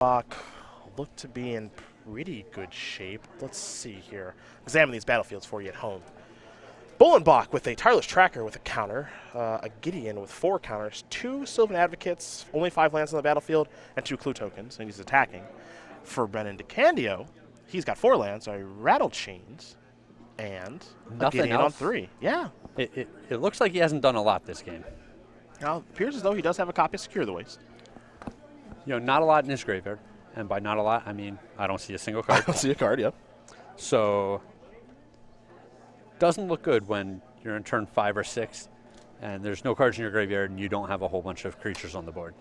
Bollenback look to be in pretty good shape. Let's see here. Examine these battlefields for you at home. Bollenback with a tireless tracker with a counter, a Gideon with 4 counters, 2 Sylvan Advocates, only 5 lands on the battlefield, and 2 clue tokens, and he's attacking. For Brennan Decandio, he's got 4 lands, so Rattle Chains, and a Gideon on 3. Yeah. It looks like he hasn't done a lot this game. Now, it appears as though he does have a copy of Secure the Waste. You know, not a lot in his graveyard. And by not a lot, I mean I don't see a single card. I don't see a card, yep. So, doesn't look good when you're in turn 5 or 6 and there's no cards in your graveyard and you don't have a whole bunch of creatures on the board.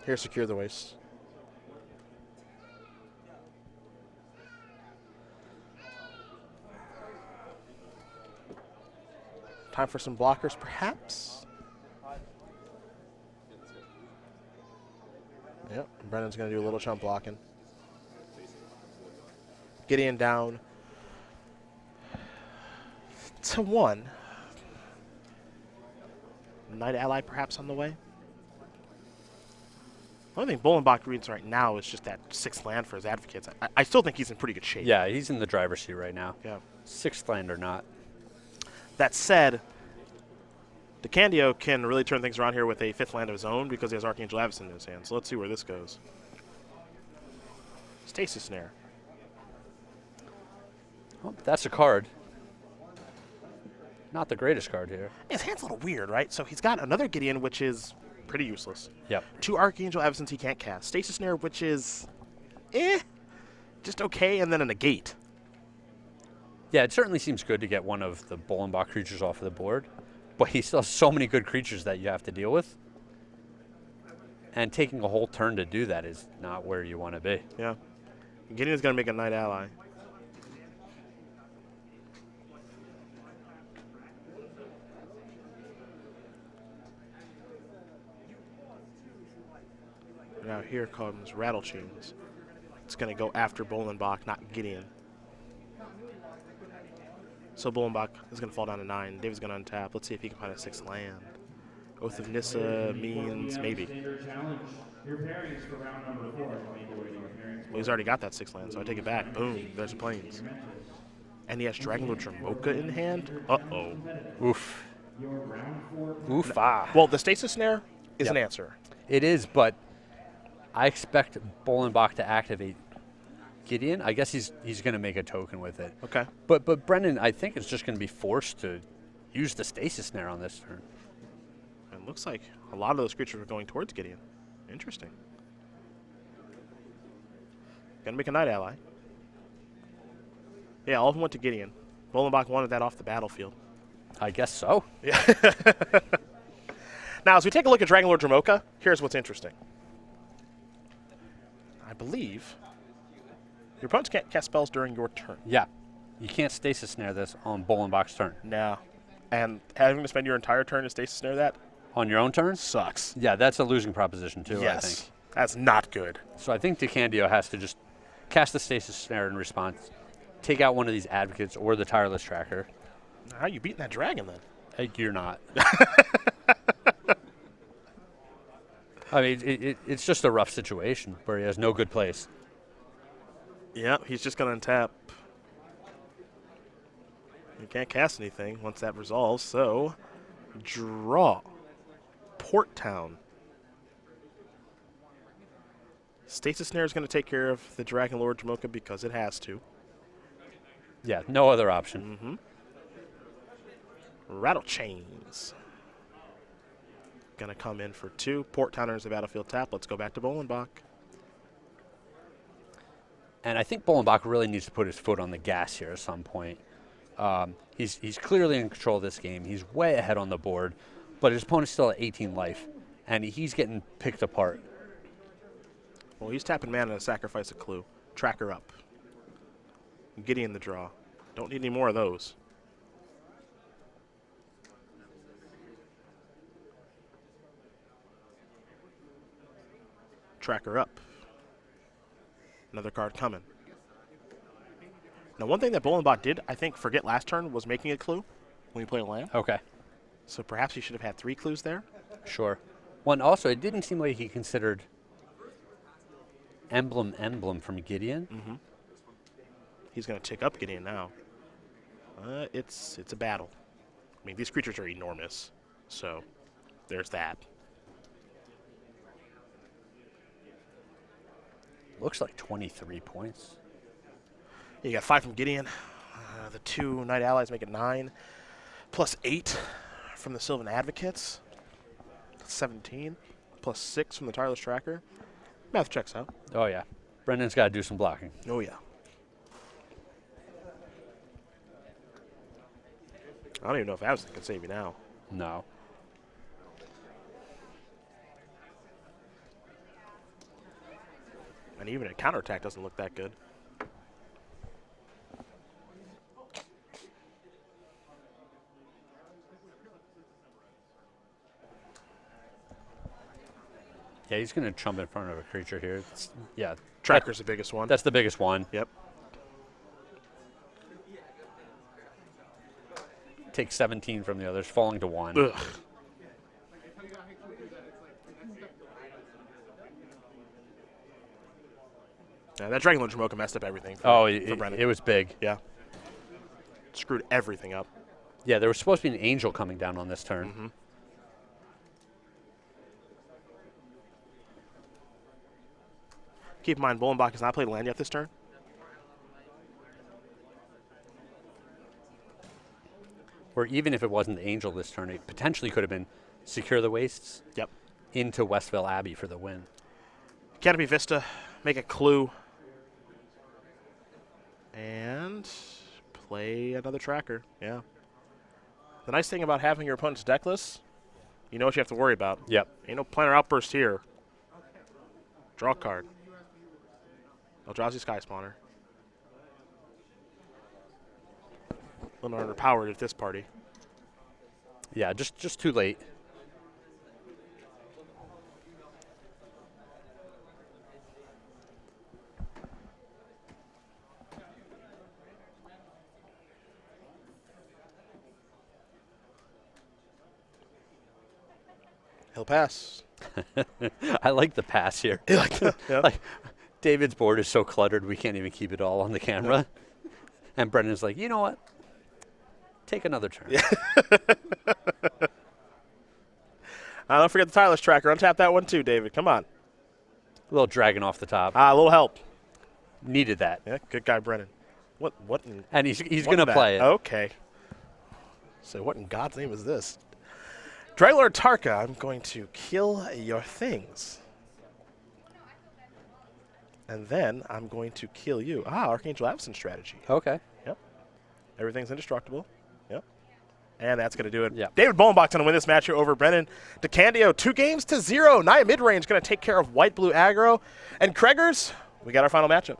Here's Secure the Waste. Time for some blockers, perhaps? Yep, Brennan's going to do a little chump blocking. Gideon down to 1. Knight Ally perhaps on the way. The only thing Bollenback reads right now is just that 6th land for his Advocates. I still think he's in pretty good shape. Yeah, he's in the driver's seat right now. Yeah. 6th land or not. That said, Decandio can really turn things around here with a 5th land of his own because he has Archangel Avacyn in his hand. So let's see where this goes. Stasis Snare. Oh, that's a card. Not the greatest card here. His hand's a little weird, right? So he's got another Gideon, which is pretty useless. Yep. 2 Archangel Avacyns he can't cast. Stasis Snare, which is, just okay, and then a negate. Yeah, it certainly seems good to get one of the Bollenback creatures off of the board, but he still has so many good creatures that you have to deal with. And taking a whole turn to do that is not where you want to be. Yeah. Gideon's going to make a Knight Ally. Now here comes Rattle Chains. It's going to go after Bollenback, not Gideon. So Bollenback is going to fall down to 9. David's going to untap. Let's see if he can find a 6th land. Oath of Nissa means maybe. Well, he's already got that 6th land, so I take it back. Boom, there's Plains. And he has Dragonlord Dromoka in hand. Uh-oh. Oof. Oof, ah. Well, the Stasis Snare is an answer. It is, but I expect Bollenback to activate Gideon. I guess he's going to make a token with it. Okay. But Brennan, I think, is just going to be forced to use the Stasis Snare on this turn. It looks like a lot of those creatures are going towards Gideon. Interesting. Gonna make a Knight Ally. Yeah, all of them went to Gideon. Bollenback wanted that off the battlefield. I guess so. Yeah. Now, as we take a look at Dragonlord Dromoka, here's what's interesting. I believe your opponents can't cast spells during your turn. Yeah. You can't Stasis Snare this on Bollenback's turn. No. And having to spend your entire turn to Stasis Snare that On your own turn? sucks. Yeah, that's a losing proposition too, Yes. I think. That's not good. So I think Decandio has to just cast the Stasis Snare in response, take out one of these Advocates or the Tireless Tracker. How are you beating that dragon then? You're not. I mean, it's just a rough situation where he has no good place. Yep, he's just going to untap. He can't cast anything once that resolves, so draw. Port Town. Stasis Snare is going to take care of the Dragonlord Dromoka because it has to. Yeah, no other option. Mm-hmm. Rattle Chains. Going to come in for 2. Port Town enters the battlefield tap. Let's go back to Bollenback. And I think Bollenback really needs to put his foot on the gas here at some point. He's clearly in control of this game. He's way ahead on the board, but his opponent's still at 18 life, and he's getting picked apart. Well, he's tapping mana to sacrifice a clue. Tracker up. Gideon the draw. Don't need any more of those. Tracker up. Another card coming. Now, one thing that Bollenback did, I think, forget last turn was making a clue. when you play a land. Okay, So perhaps he should have had 3 clues there. sure. One also, it didn't seem like he considered emblem from Gideon. He's going to tick up Gideon now. It's a battle. I mean, these creatures are enormous. So there's that. Looks like 23 points. You got 5 from Gideon. The 2 Knight Allies make it 9. Plus 8 from the Sylvan Advocates. 17. Plus 6 from the Tireless Tracker. Math checks out. Oh, yeah. Brennan's got to do some blocking. Oh, yeah. I don't even know if Avison can save you now. No. And even a counterattack doesn't look that good. Yeah, he's going to chump in front of a creature here. Yeah. Tracker's the biggest one. That's the biggest one. Yep. Take 17 from the others, falling to 1. Ugh. Yeah, that Dragon Lord Jamoka messed up everything for Brennan. It was big. Yeah. Screwed everything up. Yeah, there was supposed to be an angel coming down on this turn. Keep in mind, Bollenback has not played land yet this turn. Or even if it wasn't the angel this turn, it potentially could have been Secure the Wastes Yep. into Westville Abbey for the win. Canopy Vista, make a clue. And play another tracker. Yeah. The nice thing about having your opponent's deck list, you know what you have to worry about. Yep. Ain't no Planar Outburst here. Draw a card. Eldrazi Sky Spawner. A little underpowered at this party. Yeah, just too late. He'll pass. I like the pass here. Yeah. Like, David's board is so cluttered we can't even keep it all on the camera. And Brennan's like, you know what? Take another turn. Yeah. Don't forget the Tireless Tracker. Untap that one too, David. Come on. A little dragon off the top. A little help. Needed that. Yeah, good guy, Brennan. What? And he's what going to that? play it. Okay. So what in God's name is this? Dragonlord Tarka, I'm going to kill your things. And then I'm going to kill you. Archangel Avison strategy. Okay. Yep. Everything's indestructible. Yep. And that's going to do it. Yep. David Bollenbach's going to win this match here over Brennan. Decandio, 2-0. Nia mid-range going to take care of white-blue aggro. And Kreggers, we got our final matchup.